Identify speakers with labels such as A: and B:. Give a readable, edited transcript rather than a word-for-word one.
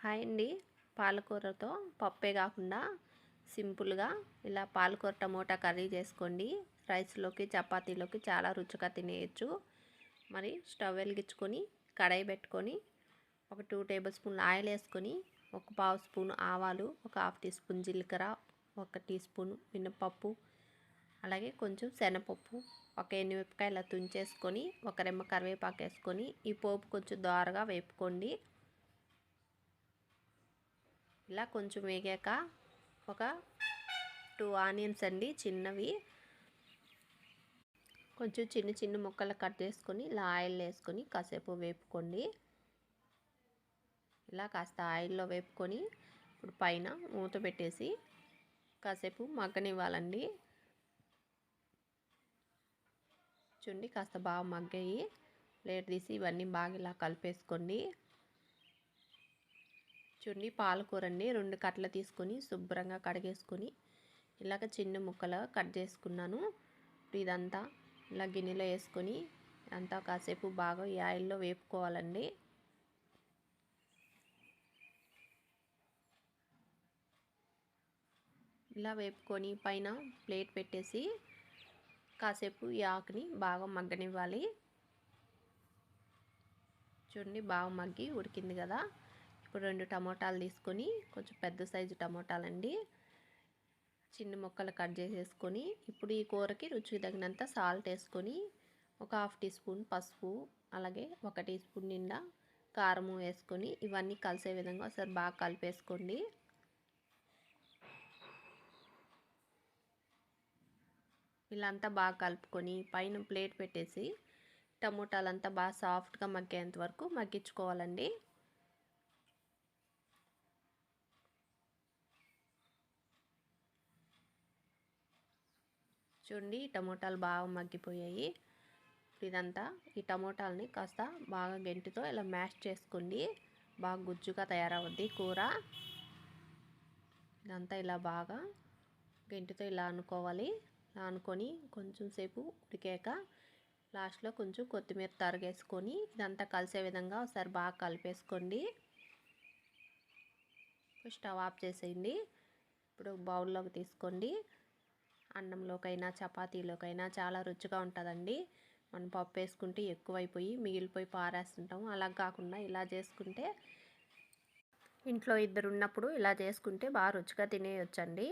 A: Hi అండి. పాలకూరతో పప్పే కాకుండా సింపుల్గా ఇలా పాలకూర టమోటా కర్రీ చేసుకోండి. రైస్లోకి చపాతీలోకి చాలా రుచిగా తినేయచ్చు. మరి స్టవ్ వెలిగించుకొని కడాయి పెట్టుకొని ఒక 2 టేబుల్ స్పూన్లు ఆయిల్ వేసుకొని ఒక పావు స్పూన్ ఆవాలు, ఒక హాఫ్ టీ స్పూన్ జీలకర్ర, ఒక టీ స్పూన్ మినపప్పు, అలాగే కొంచెం శనగపప్పు, ఒక ఎనిమిరపకాయలు తుంచేసుకొని ఒక రెమ్మ కరివేపాకు వేసుకొని ఈ పోపు కొంచెం దోరగా వేపుకోండి. ఇలా కొంచెం వేగాక ఒక 2 ఆనియన్స్ అండి చిన్నవి, కొంచెం చిన్న చిన్న ముక్కలు కట్ చేసుకొని ఇలా ఆయిల్ వేసుకొని కాసేపు వేపుకోండి. ఇలా కాస్త ఆయిల్లో వేపుకొని ఇప్పుడు పైన మూత పెట్టేసి కాసేపు మగ్గనివ్వాలండి. చూడండి కాస్త బాగా మగ్గాయి. ప్లేట్ తీసి ఇవన్నీ బాగా ఇలా కలిపేసుకోండి. చూడండి పాలకూర అండి 2 కట్టలు తీసుకొని శుభ్రంగా కడిగేసుకొని ఇలాగ చిన్న ముక్కలు కట్ చేసుకున్నాను. ఇదంతా ఇలా గిన్నెలో వేసుకొని అంతా కాసేపు బాగా ఈ ఆయిల్లో వేపుకోవాలండి. ఇలా వేపుకొని పైన ప్లేట్ పెట్టేసి కాసేపు ఈ ఆకుని బాగా మగ్గనివ్వాలి. చూడండి బాగా మగ్గి ఉడికింది కదా. ఇప్పుడు 2 టమోటాలు తీసుకొని కొంచెం పెద్ద సైజు టమోటాలండి చిన్న ముక్కలు కట్ చేసేసుకొని ఇప్పుడు ఈ కూరకి రుచికి తగినంత సాల్ట్ వేసుకొని ఒక హాఫ్ టీ స్పూన్ పసుపు, అలాగే 1 టీ స్పూన్ నిండా కారము వేసుకొని ఇవన్నీ కలిసే విధంగా ఒకసారి బాగా కలిపేసుకోండి. ఇలా అంతా బాగా కలుపుకొని పైన ప్లేట్ పెట్టేసి టమోటాలంతా బాగా సాఫ్ట్గా మగ్గేంత వరకు మగ్గించుకోవాలండి. చూడండి టమోటాలు బాగా మగ్గిపోయాయి. ఇదంతా ఈ టమోటాలని కాస్త బాగా గెంటితో ఇలా మ్యాష్ చేసుకోండి. బాగా గుజ్జుగా తయారవుద్ది కూర. ఇదంతా ఇలా బాగా గెంటితో ఇలా అనుకోవాలి. ఇలా అనుకొని కొంచెం సేపు ఉడికాక లాస్ట్లో కొంచెం కొత్తిమీర తరిగేసుకొని ఇదంతా కలిసే విధంగా ఒకసారి బాగా కలిపేసుకోండి. స్టవ్ ఆఫ్ చేసేయండి. ఇప్పుడు బౌల్లోకి తీసుకోండి. అన్నంలోకైనా చపాతీలోకైనా చాలా రుచిగా ఉంటుందండి. మనం పప్పు వేసుకుంటే ఎక్కువైపోయి మిగిలిపోయి పారేస్తుంటాము. అలా కాకుండా ఇలా చేసుకుంటే ఇంట్లో 2 ఉన్నప్పుడు ఇలా చేసుకుంటే బాగా రుచిగా తినేయొచ్చండి.